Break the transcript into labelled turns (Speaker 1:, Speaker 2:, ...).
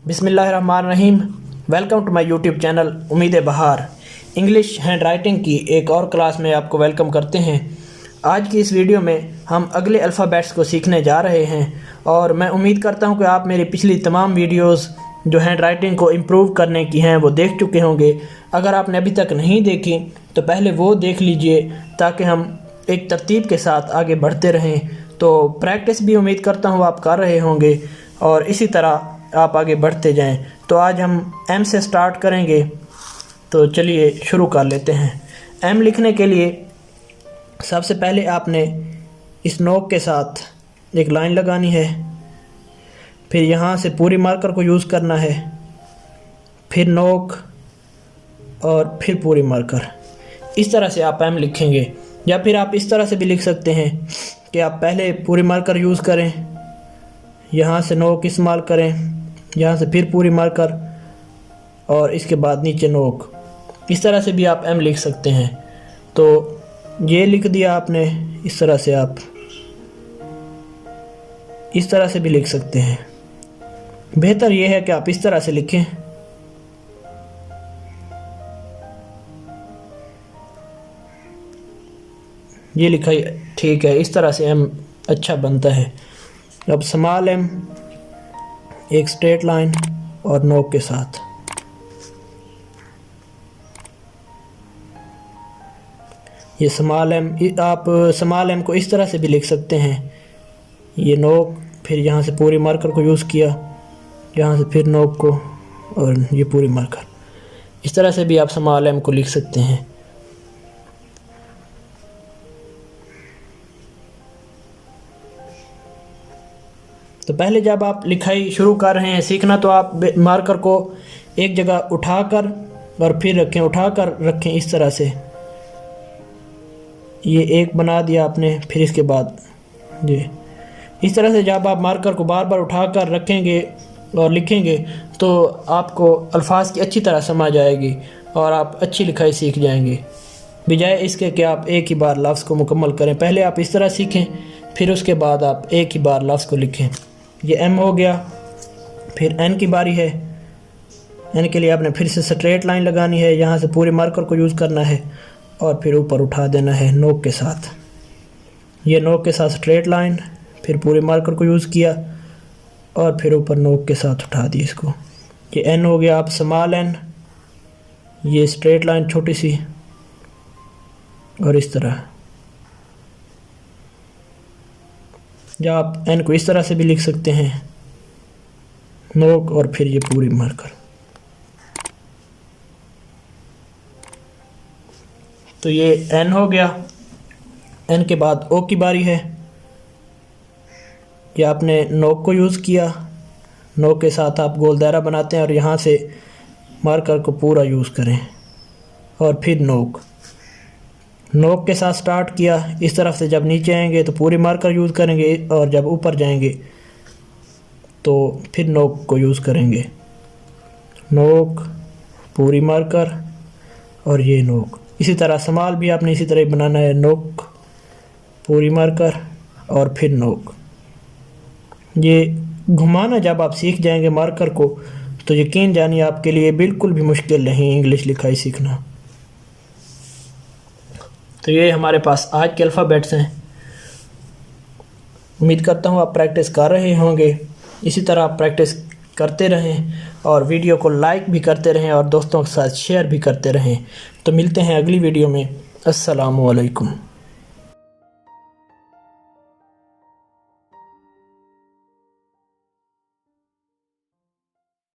Speaker 1: बिस्मिल्लाहिर्रहमानिर्रहीम। Welcome to my YouTube channel उम्मीद बहार। इंग्लिश हैंड राइटिंग की एक और क्लास में आपको वेलकम करते हैं। आज की इस वीडियो में हम अगले अल्फ़ाबेट्स को सीखने जा रहे हैं और मैं उम्मीद करता हूं कि आप मेरी पिछली तमाम वीडियोस जो हैंड राइटिंग को इम्प्रूव करने की हैं वो देख चुके होंगे। अगर आपने अभी तक नहीं देखी तो पहले वो देख लीजिए ताकि हम एक तरतीब के साथ आगे बढ़ते रहें। तो प्रैक्टिस भी उम्मीद करता हूँ आप कर रहे होंगे और इसी तरह आप आगे बढ़ते जाएं। तो आज हम एम से स्टार्ट करेंगे, तो चलिए शुरू कर लेते हैं। एम लिखने के लिए सबसे पहले आपने इस नोक के साथ एक लाइन लगानी है, फिर यहाँ से पूरी मार्कर को यूज़ करना है, फिर नोक और फिर पूरी मार्कर। इस तरह से आप एम लिखेंगे। या फिर आप इस तरह से भी लिख सकते हैं कि आप पहले पूरी मार्कर यूज़ करें, यहाँ से नोक इस्तेमाल करें, यहाँ से फिर पूरी मार्कर और इसके बाद नीचे नोक। इस तरह से भी आप एम लिख सकते हैं। तो ये लिख दिया आपने, इस तरह से आप इस तरह से भी लिख सकते हैं। बेहतर ये है कि आप इस तरह से लिखें। ये लिखा ठीक है, इस तरह से एम अच्छा बनता है। अब स्मॉल एम एक स्ट्रेट लाइन और नोक के साथ। ये स्मॉल एम, आप स्मॉल एम को इस तरह से भी लिख सकते हैं। ये नोक, फिर यहाँ से पूरी मार्कर को यूज़ किया, यहाँ से फिर नोक को और ये पूरी मार्कर। इस तरह से भी आप स्मॉल एम को लिख सकते हैं। तो पहले जब आप लिखाई शुरू कर रहे हैं सीखना, तो आप मार्कर को एक जगह उठाकर और फिर रखें, उठाकर रखें इस तरह से। ये एक बना दिया आपने, फिर इसके बाद ये इस तरह से जब आप मार्कर को बार बार उठाकर रखेंगे और लिखेंगे तो आपको अल्फाज की अच्छी तरह समझ आएगी और आप अच्छी लिखाई सीख जाएंगे। बजाय इसके कि आप एक ही बार लफ्ज़ को मुकम्मल करें, पहले आप इस तरह सीखें, फिर उसके बाद आप एक ही बार लफ्ज़ को लिखें। ये एम हो गया। फिर एन की बारी है। एन के लिए आपने फिर से स्ट्रेट लाइन लगानी है, यहाँ से पूरे मार्कर को यूज़ करना है और फिर ऊपर उठा देना है नोक के साथ। ये नोक के साथ स्ट्रेट लाइन, फिर पूरे मार्कर को यूज़ किया और फिर ऊपर नोक के साथ उठा दिया इसको। ये एन हो गया। आप स्मॉल एन, ये स्ट्रेट लाइन छोटी सी और इस तरह। या आप एन को इस तरह से भी लिख सकते हैं, नोक और फिर ये पूरी मार्कर। तो ये एन हो गया। एन के बाद ओ की बारी है। ये आपने नोक को यूज़ किया, नोक के साथ आप गोल दायरा बनाते हैं और यहाँ से मार्कर को पूरा यूज़ करें और फिर नोक। नोक के साथ स्टार्ट किया, इस तरफ से जब नीचे आएंगे तो पूरी मार्कर यूज़ करेंगे और जब ऊपर जाएंगे तो फिर नोक को यूज़ करेंगे। नोक, पूरी मार्कर और ये नोक। इसी तरह स्मॉल भी आपने इसी तरह बनाना है, नोक, पूरी मार्कर और फिर नोक। ये घुमाना जब आप सीख जाएंगे मार्कर को तो यकीन जानिए आपके लिए बिल्कुल भी मुश्किल नहीं इंग्लिश लिखाई सीखना। तो ये हमारे पास आज के अल्फ़ाबेट्स हैं। उम्मीद करता हूँ आप प्रैक्टिस कर रहे होंगे। इसी तरह आप प्रैक्टिस करते रहें और वीडियो को लाइक भी करते रहें और दोस्तों के साथ शेयर भी करते रहें। तो मिलते हैं अगली वीडियो में। अस्सलामु अलैकुम।